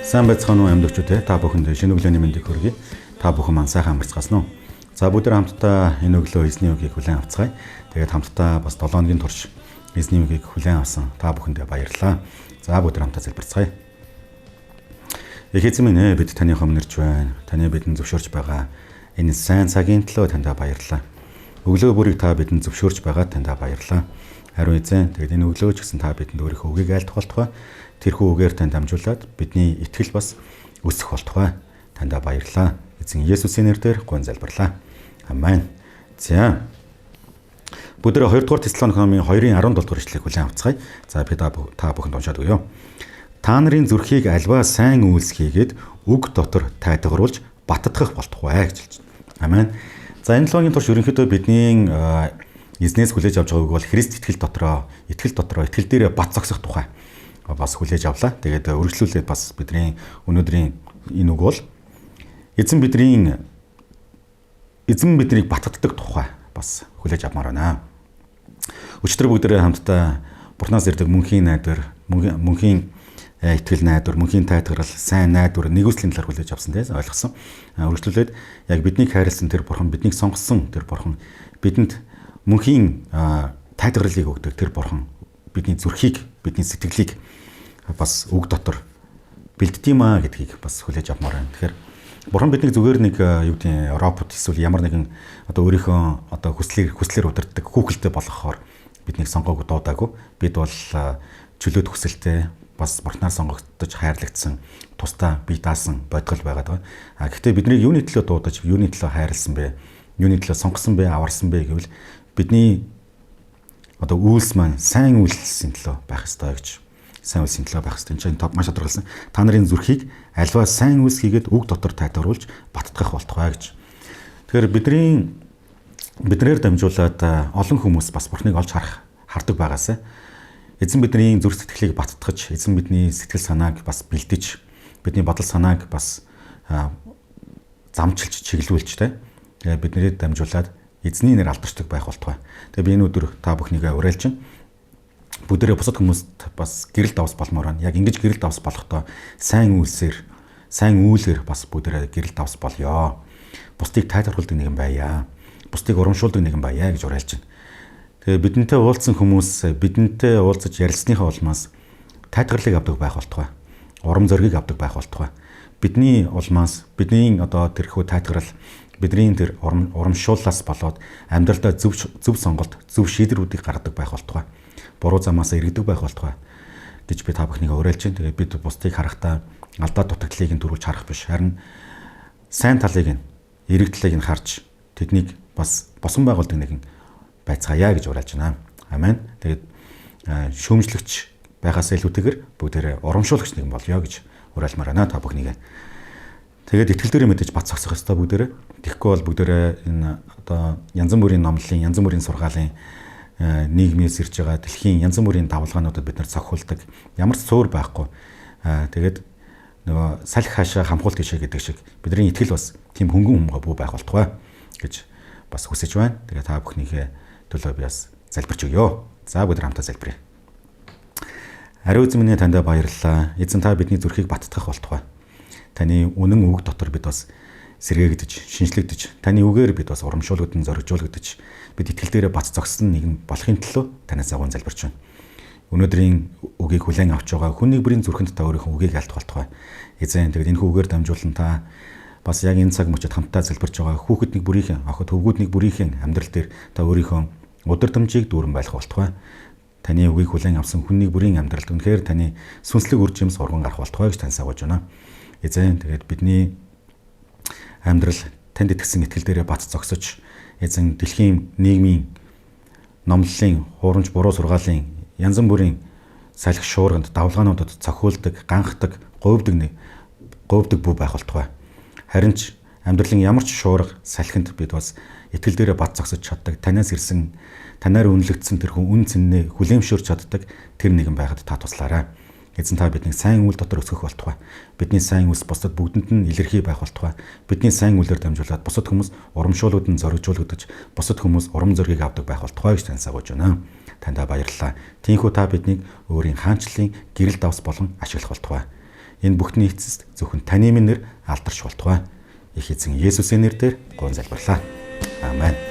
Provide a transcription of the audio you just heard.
Сайн байцгаана уу амьдчуудээ, та бүхэнд шинэ өглөөний мэндийг хүргэе. Та бүхэн маань сайхан амарцгаасан уу? За бүгд хамтдаа энэ өглөө эзний үгийг хүлээн авцгаая. Тэгээд хамтдаа бас 7 өдрийн турш эзний үгийг хүлээн авсан та бүхэндээ баярлалаа. За бүгд хамтдаа залбирцгаая. Их эзэн минь ээ, бид таны өмнөрж байна. Таны бидэнд зөвшөөрч байгаа энэ сайн цагийн төлөө танд баярлалаа. Өглөө бүрийг та бидэнд зөвшөөрч байгаа танд баярлалаа. Харин эзэн, тэгээд энэ өглөө ч гэсэн та бидэнд өөрийнхөө үгийг айлтгах болтугай. Тэрхүү үгээр танд дамжуулаад бидний итгэл бас өсөх болтугай. Танд баярлалаа. Эзэн Есүсийн нэрээр гуйн залбирлаа. Амен. За. Бүгд 2 дугаар Тесалоник номын 2-ын 17 дугаар ишлэгийг хүлээн авцгаая. За би та бүхэнд уншаад өгье. Та нарын зүрхийг альва сайн үйлс хийгээд үг дотор тайтгаруулж баттгах болтугай гэж хэлж байна. Амен. За энэ логийн турш ерөнхийдөө бидний эзнээс хүлээж авч байгаа үг бол Христ итгэл итгэл дээрээ бат зогсох тухай бас хүлээж авлаа. Тэгээд үргэлжлүүлээд бас бидний өнөөдрийн энэ үг бол эзэн биднийг баттгдаг тухай бас хүлээж авмаар байна. Өчтөр бүгдээрээ хамтдаа Бурханаас ирдэг мөнхийн найдвар, мөнхийн итгэл найдвар, мөнхийн тайтгарал, сайн найдвар, нэгүслийн талаар хүлээж авсан тийм ойлгосон. Үргэлжлүүлээд яг биднийг хайрлсан тэр Бурхан, биднийг сонгосон тэр Бурхан, бидэнд мөнхийн тайтгарлыг өгдөг тэр Бурхан бидний зүрхийг, бидний сэтгэлийг бас үг дотор бэлддиймээ гэдгийг бас хүлээж авмаар байна. Тэгэхээр Бурхан биднийг зүгээр нэг робот эсвэл ямар нэгэн өөрийнхөө хүслээр удирддаг хүүхэлтэй болгохоор биднийг сонгоогүй дуудаагүй. Бид бол чөлөөт хүсэлтэй бас Бурханаар сонгогдож хайрлагдсан, тусдаа бие даасан бодгол байгаад байгаа. Гэхдээ биднийг юуны төлөө дуудаж, юуны төлөө хайрлсан бэ? Юуны төлөө сонгосон бэ, аварсан бэ гэвэл бидний үйлс маань сайн үйлсийн төлөө байх ёстой гэж. Сайн үйлсийн төлөө байх ёстой. Энэ маш тодорхойлсон. Та нарын зүрхийг альва сайн үйлс хийгээд үг дотор тайтгаруулж баттгах болтугай гэж. Тэгэхээр биднээр дамжуулаад олон хүмүүс бас Бурхныг олж хардаг байгаасай. Эзэн бидний зүрх сэтгэлийг баттгаж, эзэн бидний сэтгэл санааг бас бэлдэж, бидний бодол санааг бас замчилж, чиглүүлж тэгээ биднээр дамжуулаад эзний нэр алдарчдаг байх болтугай. Тэгээ би энэ өдөр та бүхнийгээ уриалж байна. Бүгдээрээ бусад хүмүүст бас гэрэл давс болмоор байна. Яг ингэж гэрэл давс болохдоо сайн үйлээр бас бүгдээрээ гэрэл давс болёо. Бусдыг тайлбарладаг нэгэн байя. Бусдыг урамшуулдаг нэгэн байя гэж уриалж байна. Тэгээ бидэнтэй уулзсан хүмүүс бидэнтэй уулзаж ярилцсныхаа улмаас тайлбарлыг авдаг байх болтугай. Урам зориг авдаг байх болтугай. Бидний улмаас бидний тэрхүү тайлбарл бидний тэр урамшууллаас болоод амьдралдаа зөв сонголт, зөв шийдвэрүүдийг гаргадаг байх болтугай. Буруу замаас эргэдэг байх болтугай гэж би та бүхнийгээ уриалж байна. Тэгээд бид бусдыг харахтаа алдаа дутагдлыг нь дөрвөлж харах биш. Харин сайн талыг нь, эрэг талыг нь харж тэднийг бас босон байгуулдаг нэгэн байцгаая гэж уриалж байна. Амен. Тэгээд шүүмжлэгч байхаас илүүтэйгээр бүгдээрээ урамшуулагч нэгэн болёо гэж уриалмаар байна та бүхнийгээ. Тэгээд итгэл дээрээ мэдээж бат зогсох ёстой бүгдээрээ. Тэгэхгүй бол бүгдээрээ энэ янз бүрийн номлолын, янз бүрийн сургаалын нийгмээс ирж байгаа дэлхийн янз бүрийн давалгаануудад бид нар цохиулдаг. Ямар ч цөөр байхгүй. Тэгээд нөгөө салхи хаашаа хамхуулт ишээ гэдэг шиг бидний итгэл бас тийм хөнгөн бүү байх болтугай гэж бас хүсэж байна. Тэгээд та бүхнийхээ төлөө би бас залбирч өгье. За бүгд хамтаа залбирая. Ариун эзэн минь танд баярлалаа. Эзэн та бидний зүрхийг баттгах болтугай. Таны үнэн үг дотор бид бас сэргээгдэж, шинжлэгдэж, таны үгээр бид бас урамшуулгад нь зоригжуулгадж, бид итгэл дээрээ бац зогссон нэгэн болохын төлөө танаас агуун залбирч байна. Өнөөдрийн үгийг хүлээн авч байгаа хүн нэгбэрийн зүрхэнд та өөрийнхөө үгийг альт болтугай. Эзэн тэгээд энэ үгээр дамжуулан та бас яг энэ цаг мөчид хамтдаа залбирч байгаа хүүхэд нэг бүрийнхэн, охид хөвгүүд нэг бүрийнхэн амьдрал дээр та өөрийнхөө өдөр төмжийг дүүрэн байлгах болтугай. Таны үгийг хүлээн авсан хүн нэг бүрийн амьдралд үнэхээр таны сүнслэг үр жимс урган гарах болтугай гэж танаас агуулж байна. Эзэн тэгээд бидний амьдрал танд итгэсэн итгэл дээрээ бат зогсож, эзэн дэлхийн нийгмийн номлолын, хуурамч буруу сургаалын янз бүрийн салхи шуурганд давлгаануудад цохиулдаг, ганхдаг, говьдөг бүү байх болтугай. Харин ч амьдралын ямар ч шуурга салхинд бид бас итгэл дээрээ бат зогсож чаддаг, танаас ирсэн, танаар үнэлэгдсэн тэр үн цэннээ хүлээмжшөөрч чаддаг тэр нэгэн байхад та туслаарай. Эзэн та биднийг сайн үйл дотор өсгөх болтугай. Бидний сайн үйлс бусдад бүгдэнд нь илэрхий байх болтугай. Бидний сайн үйлээр дамжуулаад бусад хүмүүс урамшуулууд нь зоригжуулагдаж, бусад хүмүүс урам зориг авдаг байх болтугай гэж таньсаагуулж байна. Таньда баярлалаа. Тиймээс та биднийг өөрийн хаанчлалын гэрэл давс болон ашиглах болтугай. Энэ бүхний эцэст зөвхөн таны минь нэр алдарч болтугай. Их эзэн Есүсийн нэрээр гуйн залбирлаа. Амен.